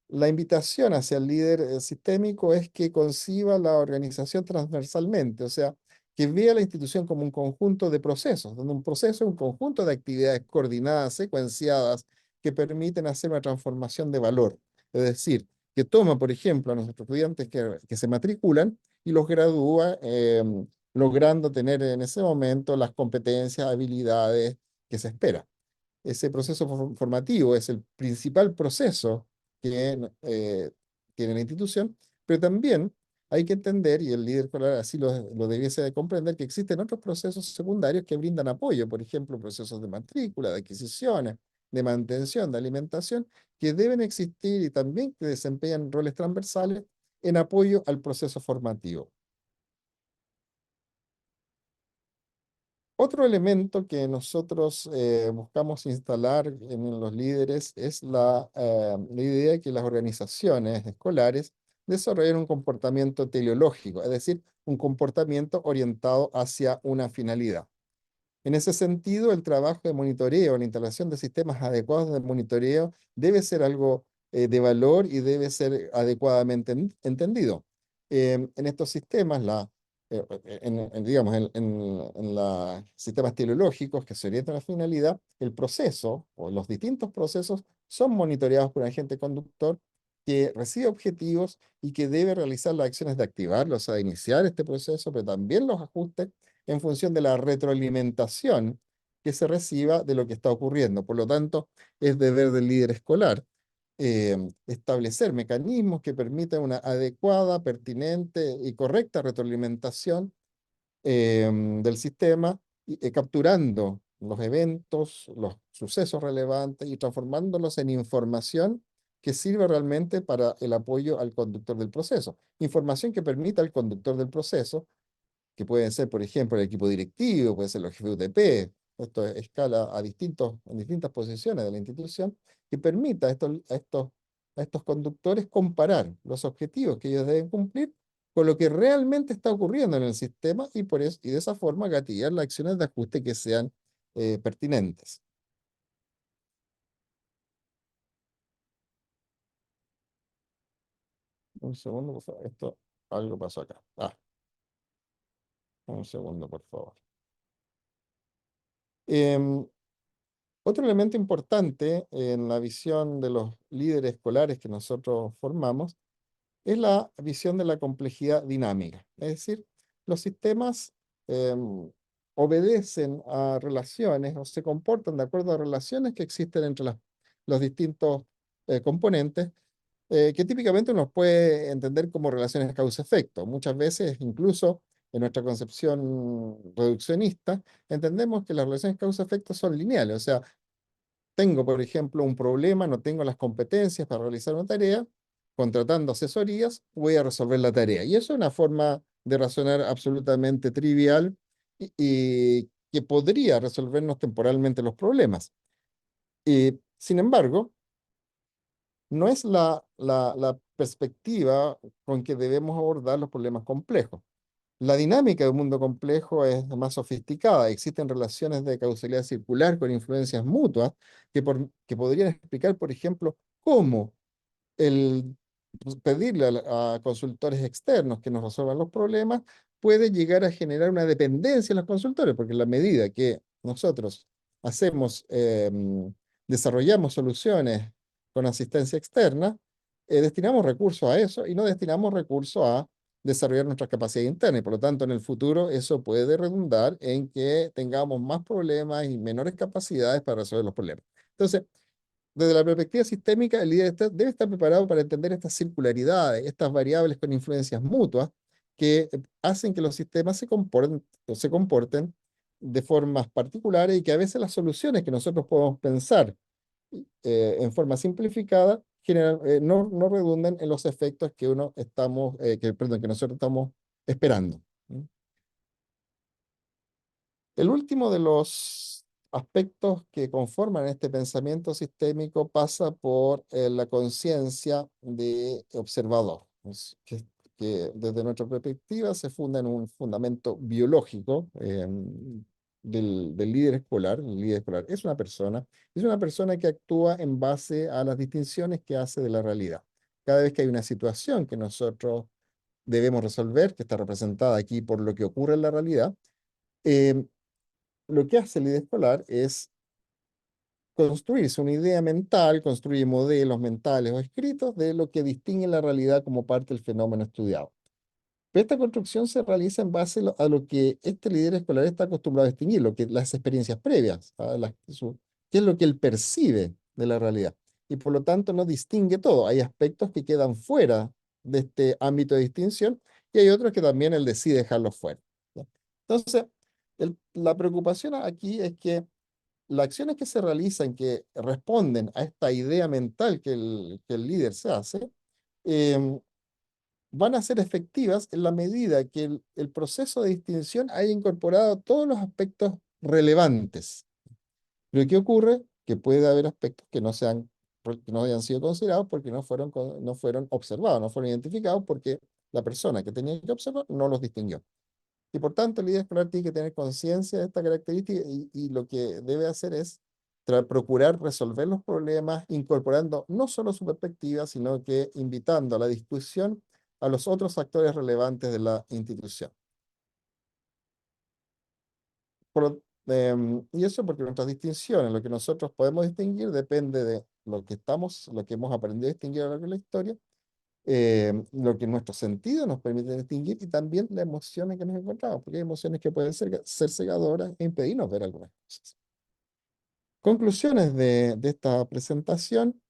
la invitación hacia el líder sistémico es que conciba la organización transversalmente, o sea, que vea la institución como un conjunto de procesos, donde un proceso es un conjunto de actividades coordinadas, secuenciadas, que permiten hacer una transformación de valor. Es decir, que toma, por ejemplo, a nuestros estudiantes que se matriculan y los gradúa, logrando tener en ese momento las competencias, habilidades que se esperan. Ese proceso formativo es el principal proceso que tiene la institución, pero también hay que entender, y el líder escolar así lo debiese de comprender, que existen otros procesos secundarios que brindan apoyo, por ejemplo, procesos de matrícula, de adquisiciones, de mantención, de alimentación, que deben existir y también que desempeñan roles transversales en apoyo al proceso formativo. Otro elemento que nosotros buscamos instalar en los líderes es la idea de que las organizaciones escolares desarrollen un comportamiento teleológico, es decir, un comportamiento orientado hacia una finalidad. En ese sentido, el trabajo de monitoreo, la instalación de sistemas adecuados de monitoreo debe ser algo de valor y debe ser adecuadamente entendido. En estos sistemas, digamos, en los sistemas teleológicos que se orientan a la finalidad, el proceso o los distintos procesos son monitoreados por un agente conductor que recibe objetivos y que debe realizar las acciones de activarlos, o sea, de iniciar este proceso, pero también los ajustes en función de la retroalimentación que se reciba de lo que está ocurriendo. Por lo tanto, es deber del líder escolar establecer mecanismos que permitan una adecuada, pertinente y correcta retroalimentación del sistema, capturando los eventos, los sucesos relevantes y transformándolos en información que sirva realmente para el apoyo al conductor del proceso. Información que permita al conductor del proceso, que pueden ser, por ejemplo, el equipo directivo, puede ser los jefes de UTP, esto escala en distintas posiciones de la institución, que permita a estos conductores comparar los objetivos que ellos deben cumplir con lo que realmente está ocurriendo en el sistema y de esa forma gatillar las acciones de ajuste que sean pertinentes. Un segundo, por favor. Algo pasó acá. Un segundo, por favor. Em, Otro elemento importante en la visión de los líderes escolares que nosotros formamos es la visión de la complejidad dinámica. Es decir, los sistemas em, obedecen a relaciones o se comportan de acuerdo a relaciones que existen entre los distintos componentes, que típicamente uno puede entender como relaciones causa-efecto. Muchas veces, incluso en nuestra concepción reduccionista, entendemos que las relaciones causa-efecto son lineales, o sea, tengo, por ejemplo, un problema, no tengo las competencias para realizar una tarea, contratando asesorías, puede resolver la tarea. Y eso es una forma de razonar absolutamente trivial y que podría resolvernos temporalmente los problemas. Sin embargo, no es la perspectiva con que debemos abordar los problemas complejos. La dinámica de un mundo complejo es más sofisticada. Existen relaciones de causalidad circular con influencias mutuas que podrían explicar, por ejemplo, cómo el pedirle a consultores externos que nos resuelvan los problemas puede llegar a generar una dependencia en los consultores, porque en la medida que nosotros hacemos, desarrollamos soluciones con asistencia externa, destinamos recursos a eso y no destinamos recursos a desarrollar nuestras capacidades internas. Y por lo tanto, en el futuro eso puede redundar en que tengamos más problemas y menores capacidades para resolver los problemas. Entonces, desde la perspectiva sistémica, el líder debe estar preparado para entender estas circularidades, estas variables con influencias mutuas que hacen que los sistemas se comporten de formas particulares y que a veces las soluciones que nosotros podemos pensar en forma simplificada no redundan en los efectos que que nosotros estamos esperando. El último de los aspectos que conforman este pensamiento sistémico pasa por la conciencia de observador, que desde nuestra perspectiva se funda en un fundamento biológico del líder escolar. El líder escolar es una persona que actúa en base a las distinciones que hace de la realidad. Cada vez que hay una situación que nosotros debemos resolver, que está representada aquí por lo que ocurre en la realidad, eh, lo que hace el líder escolar es construirse una idea mental, construir modelos mentales o escritos de lo que distingue la realidad como parte del fenómeno estudiado. Pero esta construcción se realiza en base a lo que este líder escolar está acostumbrado a distinguir, las experiencias previas, qué es lo que él percibe de la realidad. Y por lo tanto no distingue todo. Hay aspectos que quedan fuera de este ámbito de distinción y hay otros que también él decide dejarlos fuera. ¿Ya? Entonces, la preocupación aquí es que las acciones que se realizan que responden a esta idea mental que el líder se hace, em, van a ser efectivas en la medida que el proceso de distinción haya incorporado todos los aspectos relevantes. Pero ¿qué ocurre? Que puede haber aspectos que no hayan sido considerados porque no fueron observados, no fueron identificados porque la persona que tenía que observar no los distinguió. Y por tanto, el líder escolar tiene que tener conciencia de esta característica y lo que debe hacer es procurar resolver los problemas incorporando no solo su perspectiva, sino que invitando a la discusión a los otros actores relevantes de la institución. Y eso porque nuestras distinciones, lo que nosotros podemos distinguir, depende de lo que hemos aprendido a distinguir a lo largo de la historia, lo que nuestros sentidos nos permiten distinguir y también las emociones que nos encontramos, porque hay emociones que pueden ser cegadoras e impedirnos ver algunas cosas. Conclusiones de esta presentación.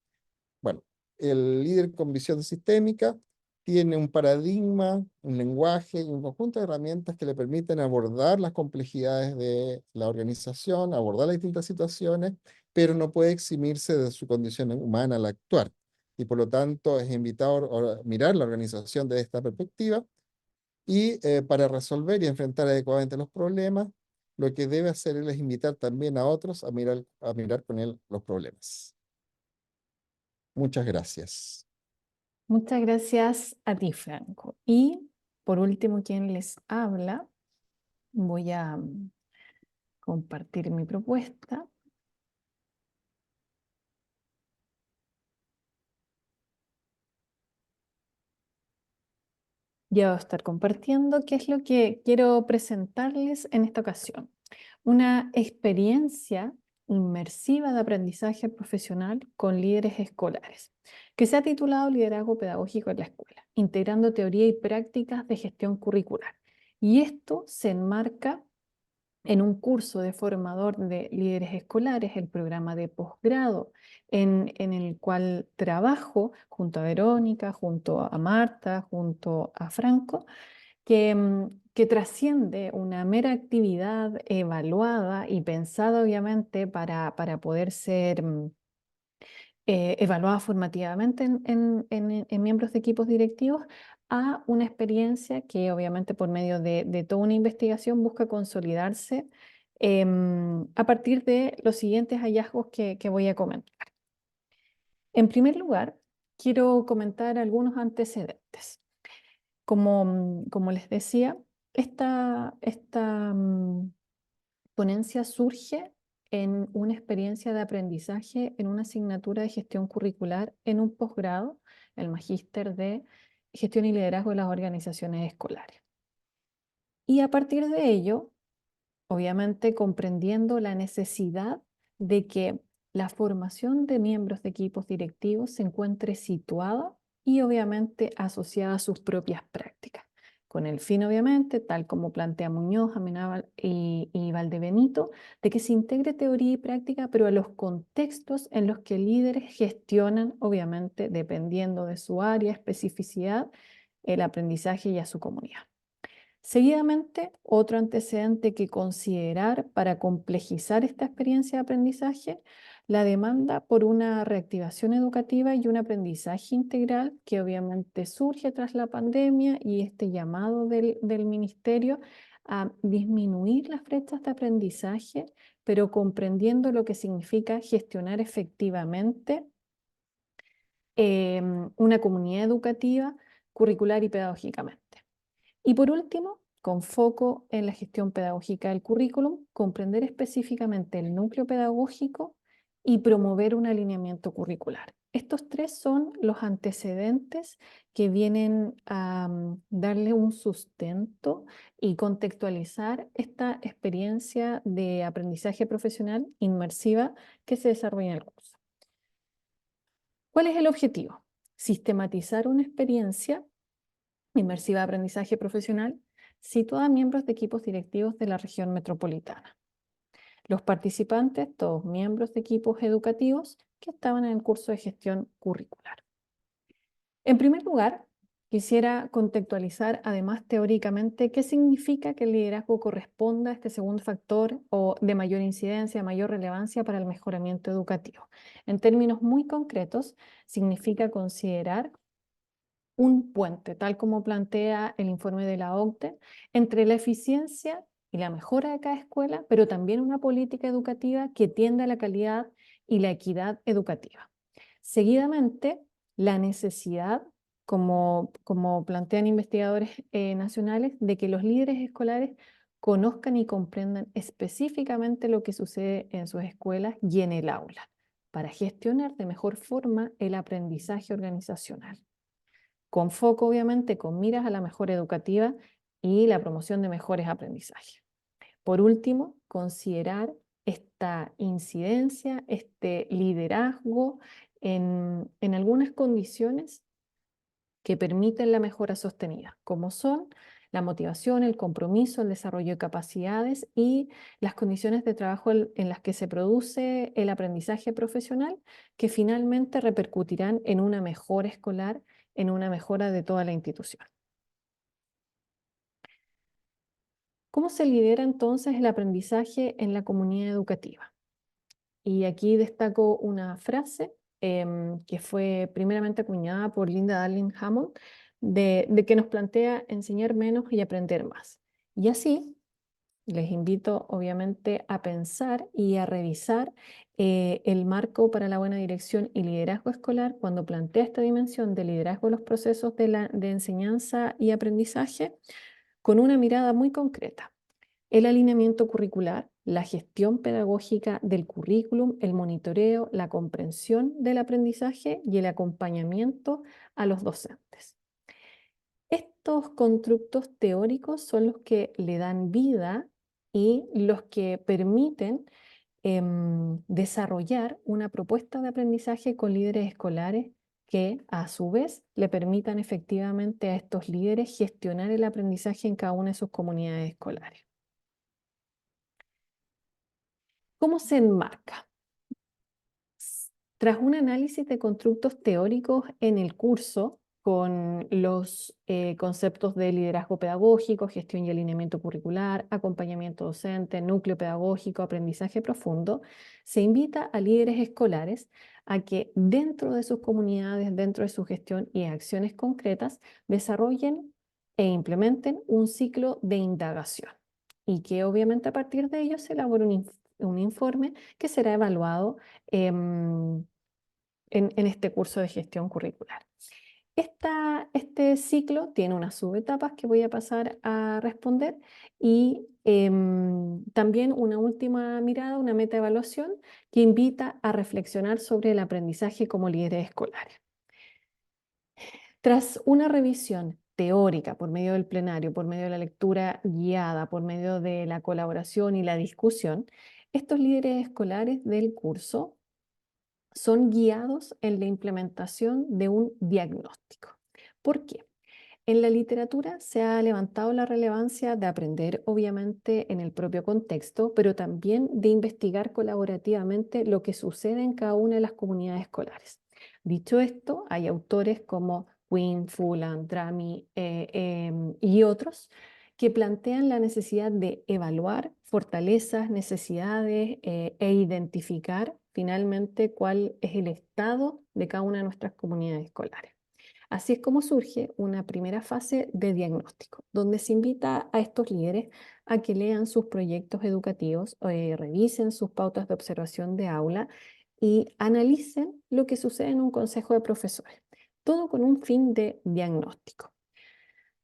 Bueno, el líder con visión sistémica tiene un paradigma, un lenguaje y un conjunto de herramientas que le permiten abordar las complejidades de la organización, abordar las distintas situaciones, pero no puede eximirse de su condición humana al actuar. Y por lo tanto es invitado a mirar la organización desde esta perspectiva y para resolver y enfrentar adecuadamente los problemas, lo que debe hacer él es invitar también a otros a mirar con él los problemas. Muchas gracias. Muchas gracias a ti, Franco. Y por último, quien les habla, voy a compartir mi propuesta. Ya voy a estar compartiendo qué es lo que quiero presentarles en esta ocasión. Una experiencia inmersiva de aprendizaje profesional con líderes escolares, que se ha titulado Liderazgo Pedagógico en la Escuela, integrando teoría y prácticas de gestión curricular. Y esto se enmarca en un curso de formador de líderes escolares, el programa de posgrado, en el cual trabajo junto a Verónica, junto a Marta, junto a Franco, que trasciende una mera actividad evaluada y pensada obviamente para poder ser evaluada formativamente en miembros de equipos directivos, a una experiencia que obviamente por medio de toda una investigación busca consolidarse a partir de los siguientes hallazgos que voy a comentar. En primer lugar, quiero comentar algunos antecedentes. Como les decía, esta ponencia surge en una experiencia de aprendizaje en una asignatura de gestión curricular en un posgrado, el Magíster de Gestión y Liderazgo de las Organizaciones Escolares. Y a partir de ello, obviamente comprendiendo la necesidad de que la formación de miembros de equipos directivos se encuentre situada y obviamente asociada a sus propias prácticas, con el fin obviamente, tal como plantea Muñoz, Amenábal y Valdebenito, de que se integre teoría y práctica, pero a los contextos en los que líderes gestionan, obviamente dependiendo de su área, especificidad, el aprendizaje y a su comunidad. Seguidamente, otro antecedente que considerar para complejizar esta experiencia de aprendizaje, la demanda por una reactivación educativa y un aprendizaje integral que obviamente surge tras la pandemia y este llamado del ministerio a disminuir las brechas de aprendizaje, pero comprendiendo lo que significa gestionar efectivamente una comunidad educativa, curricular y pedagógicamente. Y por último, con foco en la gestión pedagógica del currículum, comprender específicamente el núcleo pedagógico y promover un alineamiento curricular. Estos tres son los antecedentes que vienen a darle un sustento y contextualizar esta experiencia de aprendizaje profesional inmersiva que se desarrolla en el curso. ¿Cuál es el objetivo? Sistematizar una experiencia inmersiva de aprendizaje profesional situada a miembros de equipos directivos de la región metropolitana. Los participantes, todos miembros de equipos educativos que estaban en el curso de gestión curricular. En primer lugar, quisiera contextualizar además teóricamente qué significa que el liderazgo corresponda a este segundo factor o de mayor incidencia, mayor relevancia para el mejoramiento educativo. En términos muy concretos, significa considerar un puente, tal como plantea el informe de la OCDE, entre la eficiencia y la mejora de cada escuela, pero también una política educativa que tienda a la calidad y la equidad educativa. Seguidamente, la necesidad, como plantean investigadores nacionales, de que los líderes escolares conozcan y comprendan específicamente lo que sucede en sus escuelas y en el aula, para gestionar de mejor forma el aprendizaje organizacional, con foco obviamente con miras a la mejora educativa y la promoción de mejores aprendizajes. Por último, considerar esta incidencia, este liderazgo en algunas condiciones que permiten la mejora sostenida, como son la motivación, el compromiso, el desarrollo de capacidades y las condiciones de trabajo en las que se produce el aprendizaje profesional, que finalmente repercutirán en una mejora escolar, en una mejora de toda la institución. ¿Cómo se lidera entonces el aprendizaje en la comunidad educativa? Y aquí destaco una frase que fue primeramente acuñada por Linda Darling Hammond, de que nos plantea enseñar menos y aprender más. Y así les invito obviamente a pensar y a revisar el marco para la buena dirección y liderazgo escolar cuando plantea esta dimensión de liderazgo en los procesos de enseñanza y aprendizaje con una mirada muy concreta. El alineamiento curricular, la gestión pedagógica del currículum, el monitoreo, la comprensión del aprendizaje y el acompañamiento a los docentes. Estos constructos teóricos son los que le dan vida y los que permiten desarrollar una propuesta de aprendizaje con líderes escolares que a su vez le permitan efectivamente a estos líderes gestionar el aprendizaje en cada una de sus comunidades escolares. ¿Cómo se enmarca? Tras un análisis de constructos teóricos en el curso, con los conceptos de liderazgo pedagógico, gestión y alineamiento curricular, acompañamiento docente, núcleo pedagógico, aprendizaje profundo, se invita a líderes escolares a que dentro de sus comunidades, dentro de su gestión y acciones concretas, desarrollen e implementen un ciclo de indagación y que obviamente a partir de ello se elabore un informe que será evaluado en este curso de gestión curricular. Este ciclo tiene unas subetapas que voy a pasar a responder y también una última mirada, una metaevaluación que invita a reflexionar sobre el aprendizaje como líderes escolares. Tras una revisión teórica por medio del plenario, por medio de la lectura guiada, por medio de la colaboración y la discusión, estos líderes escolares del curso son guiados en la implementación de un diagnóstico. ¿Por qué? En la literatura se ha levantado la relevancia de aprender, obviamente, en el propio contexto, pero también de investigar colaborativamente lo que sucede en cada una de las comunidades escolares. Dicho esto, hay autores como Quinn, Fullan, Drami y otros que plantean la necesidad de evaluar fortalezas, necesidades e identificar finalmente cuál es el estado de cada una de nuestras comunidades escolares. Así es como surge una primera fase de diagnóstico, donde se invita a estos líderes a que lean sus proyectos educativos, revisen sus pautas de observación de aula y analicen lo que sucede en un consejo de profesores, todo con un fin de diagnóstico,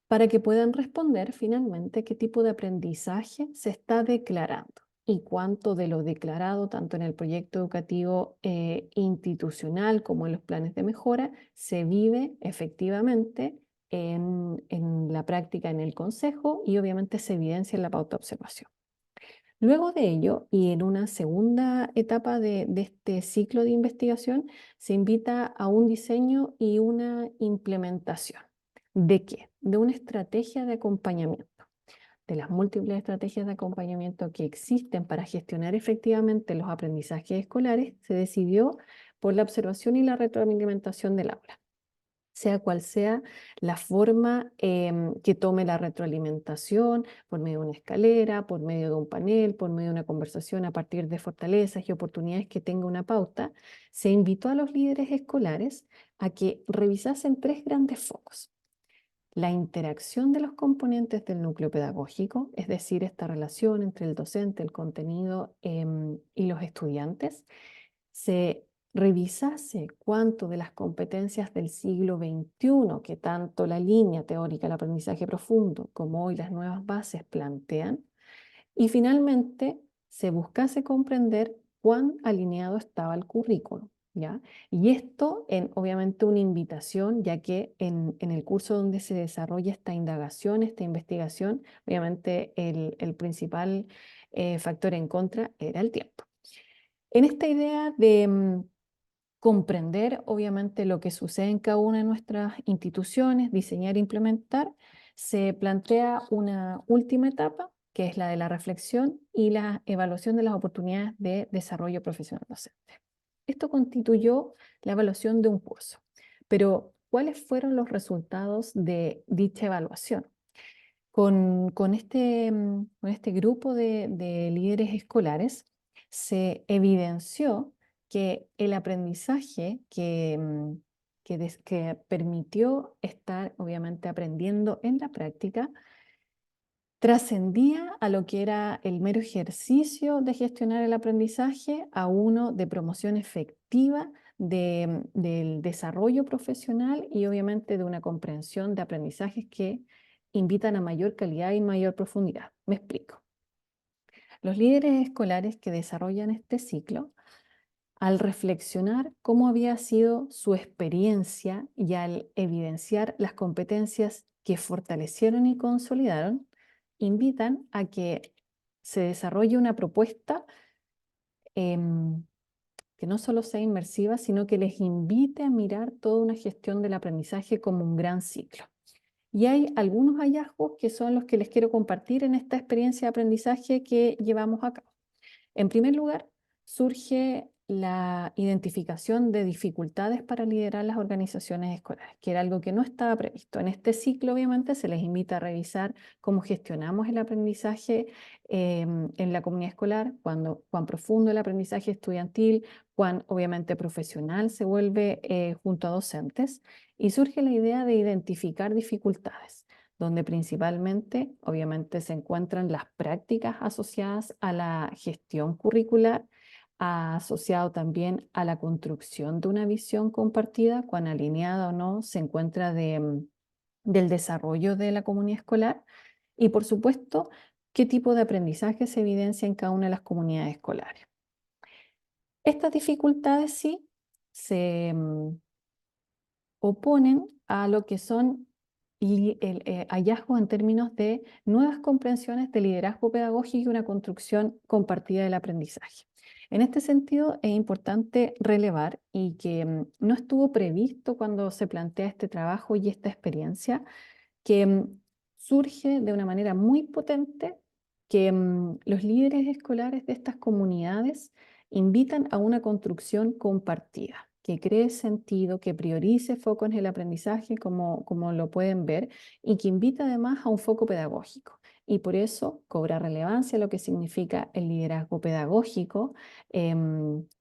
para que puedan responder finalmente qué tipo de aprendizaje se está declarando y cuánto de lo declarado, tanto en el proyecto educativo institucional como en los planes de mejora, se vive efectivamente en la práctica en el consejo y obviamente se evidencia en la pauta de observación. Luego de ello, y en una segunda etapa de este ciclo de investigación, se invita a un diseño y una implementación. ¿De qué? De una estrategia de acompañamiento. De las múltiples estrategias de acompañamiento que existen para gestionar efectivamente los aprendizajes escolares, se decidió por la observación y la retroalimentación del aula. Sea cual sea la forma que tome la retroalimentación, por medio de una escalera, por medio de un panel, por medio de una conversación a partir de fortalezas y oportunidades que tenga una pauta, se invitó a los líderes escolares a que revisasen 3 grandes focos. La interacción de los componentes del núcleo pedagógico, es decir, esta relación entre el docente, el contenido y los estudiantes, se revisase cuánto de las competencias del siglo XXI, que tanto la línea teórica del aprendizaje profundo como hoy las nuevas bases plantean, y finalmente se buscase comprender cuán alineado estaba el currículo, ¿ya? Y esto en obviamente una invitación, ya que en el curso donde se desarrolla esta indagación, esta investigación, obviamente el principal factor en contra era el tiempo. En esta idea de comprender obviamente lo que sucede en cada una de nuestras instituciones, diseñar e implementar, se plantea una última etapa, que es la de la reflexión y la evaluación de las oportunidades de desarrollo profesional docente. Esto constituyó la evaluación de un curso, pero ¿cuáles fueron los resultados de dicha evaluación? Con este grupo de líderes escolares se evidenció que el aprendizaje que permitió estar obviamente aprendiendo en la práctica trascendía a lo que era el mero ejercicio de gestionar el aprendizaje a uno de promoción efectiva del desarrollo profesional y obviamente de una comprensión de aprendizajes que invitan a mayor calidad y mayor profundidad. Me explico. Los líderes escolares que desarrollan este ciclo, al reflexionar cómo había sido su experiencia y al evidenciar las competencias que fortalecieron y consolidaron, invitan a que se desarrolle una propuesta que no solo sea inmersiva, sino que les invite a mirar toda una gestión del aprendizaje como un gran ciclo. Y hay algunos hallazgos que son los que les quiero compartir en esta experiencia de aprendizaje que llevamos a cabo. En primer lugar, surge la identificación de dificultades para liderar las organizaciones escolares, que era algo que no estaba previsto. En este ciclo, obviamente, se les invita a revisar cómo gestionamos el aprendizaje en la comunidad escolar, cuán profundo el aprendizaje estudiantil, cuán obviamente profesional se vuelve junto a docentes, y surge la idea de identificar dificultades, donde principalmente, obviamente, se encuentran las prácticas asociadas a la gestión curricular, asociado también a la construcción de una visión compartida, cuán alineada o no se encuentra del desarrollo de la comunidad escolar, y por supuesto, qué tipo de aprendizaje se evidencia en cada una de las comunidades escolares. Estas dificultades sí se oponen a lo que son hallazgos en términos de nuevas comprensiones de liderazgo pedagógico y una construcción compartida del aprendizaje. En este sentido, es importante relevar y que no estuvo previsto cuando se plantea este trabajo y esta experiencia, que surge de una manera muy potente que los líderes escolares de estas comunidades invitan a una construcción compartida, que cree sentido, que priorice foco en el aprendizaje, como lo pueden ver, y que invita además a un foco pedagógico. Y por eso cobra relevancia lo que significa el liderazgo pedagógico,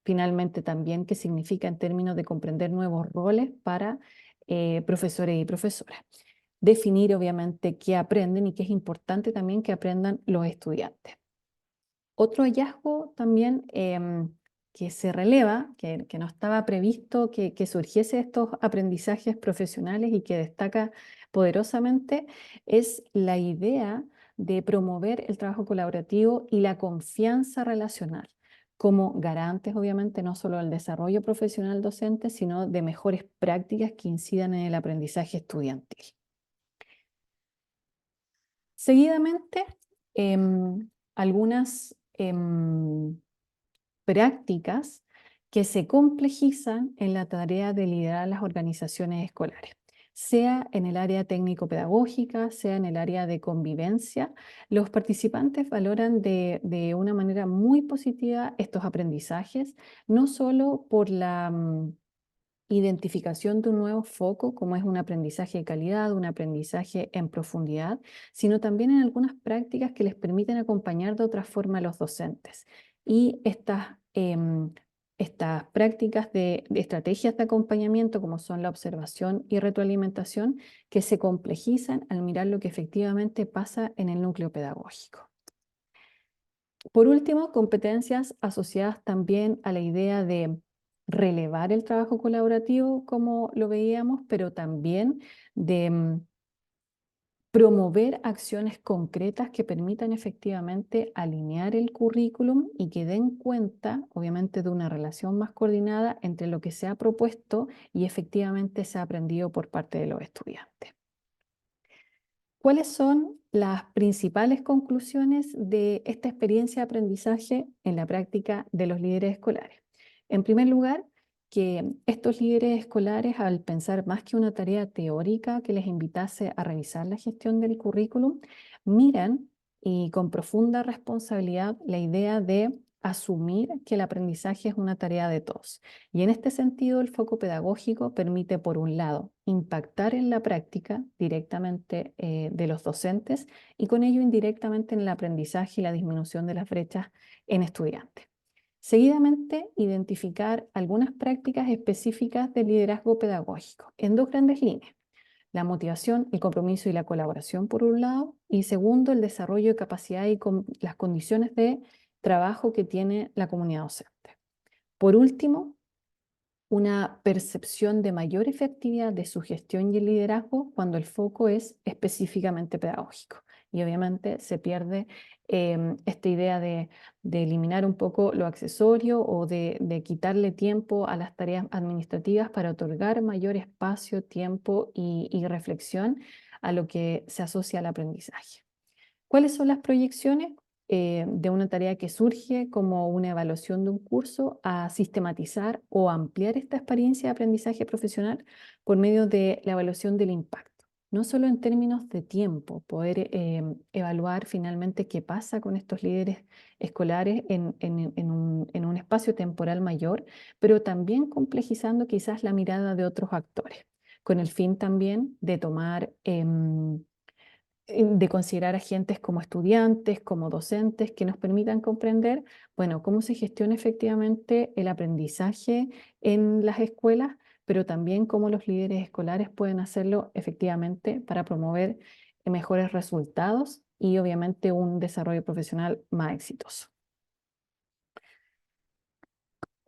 finalmente también qué significa en términos de comprender nuevos roles para profesores y profesoras. Definir obviamente qué aprenden y qué es importante también que aprendan los estudiantes. Otro hallazgo también que se releva, que no estaba previsto que surgiese estos aprendizajes profesionales y que destaca poderosamente, es la idea de promover el trabajo colaborativo y la confianza relacional como garantes, obviamente, no solo del desarrollo profesional docente, sino de mejores prácticas que incidan en el aprendizaje estudiantil. Seguidamente, algunas prácticas que se complejizan en la tarea de liderar las organizaciones escolares, sea en el área técnico-pedagógica, sea en el área de convivencia. Los participantes valoran de una manera muy positiva estos aprendizajes, no solo por la identificación de un nuevo foco, como es un aprendizaje de calidad, un aprendizaje en profundidad, sino también en algunas prácticas que les permiten acompañar de otra forma a los docentes. Y estas prácticas de estrategias de acompañamiento, como son la observación y retroalimentación, que se complejizan al mirar lo que efectivamente pasa en el núcleo pedagógico. Por último, competencias asociadas también a la idea de relevar el trabajo colaborativo, como lo veíamos, pero también de promover acciones concretas que permitan efectivamente alinear el currículum y que den cuenta, obviamente, de una relación más coordinada entre lo que se ha propuesto y efectivamente se ha aprendido por parte de los estudiantes. ¿Cuáles son las principales conclusiones de esta experiencia de aprendizaje en la práctica de los líderes escolares? En primer lugar, que estos líderes escolares, al pensar más que una tarea teórica que les invitase a revisar la gestión del currículum, miran y con profunda responsabilidad la idea de asumir que el aprendizaje es una tarea de todos. Y en este sentido, el foco pedagógico permite, por un lado, impactar en la práctica directamente de los docentes y con ello indirectamente en el aprendizaje y la disminución de las brechas en estudiantes. Seguidamente, identificar algunas prácticas específicas de liderazgo pedagógico en dos grandes líneas: la motivación, el compromiso y la colaboración por un lado, y segundo, el desarrollo de capacidad y las condiciones de trabajo que tiene la comunidad docente. Por último, una percepción de mayor efectividad de su gestión y el liderazgo cuando el foco es específicamente pedagógico. Y obviamente se pierde esta idea de eliminar un poco lo accesorio o de quitarle tiempo a las tareas administrativas para otorgar mayor espacio, tiempo y reflexión a lo que se asocia al aprendizaje. ¿Cuáles son las proyecciones? De una tarea que surge como una evaluación de un curso a sistematizar o ampliar esta experiencia de aprendizaje profesional por medio de la evaluación del impacto. no solo en términos de tiempo, poder evaluar finalmente qué pasa con estos líderes escolares en un espacio temporal mayor, pero también complejizando quizás la mirada de otros actores, con el fin también de tomar de considerar agentes como estudiantes, como docentes, que nos permitan comprender, bueno, cómo se gestiona efectivamente el aprendizaje en las escuelas, pero también cómo los líderes escolares pueden hacerlo efectivamente para promover mejores resultados y obviamente un desarrollo profesional más exitoso.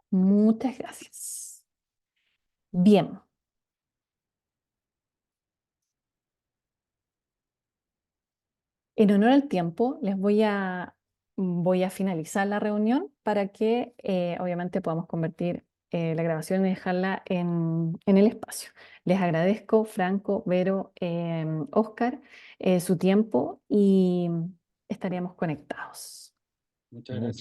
Muchas gracias. Bien. En honor al tiempo, voy a finalizar la reunión para que obviamente podamos convertir la grabación y dejarla en el espacio. Les agradezco, Franco, Vero, Oscar, su tiempo y estaríamos conectados. Muchas gracias.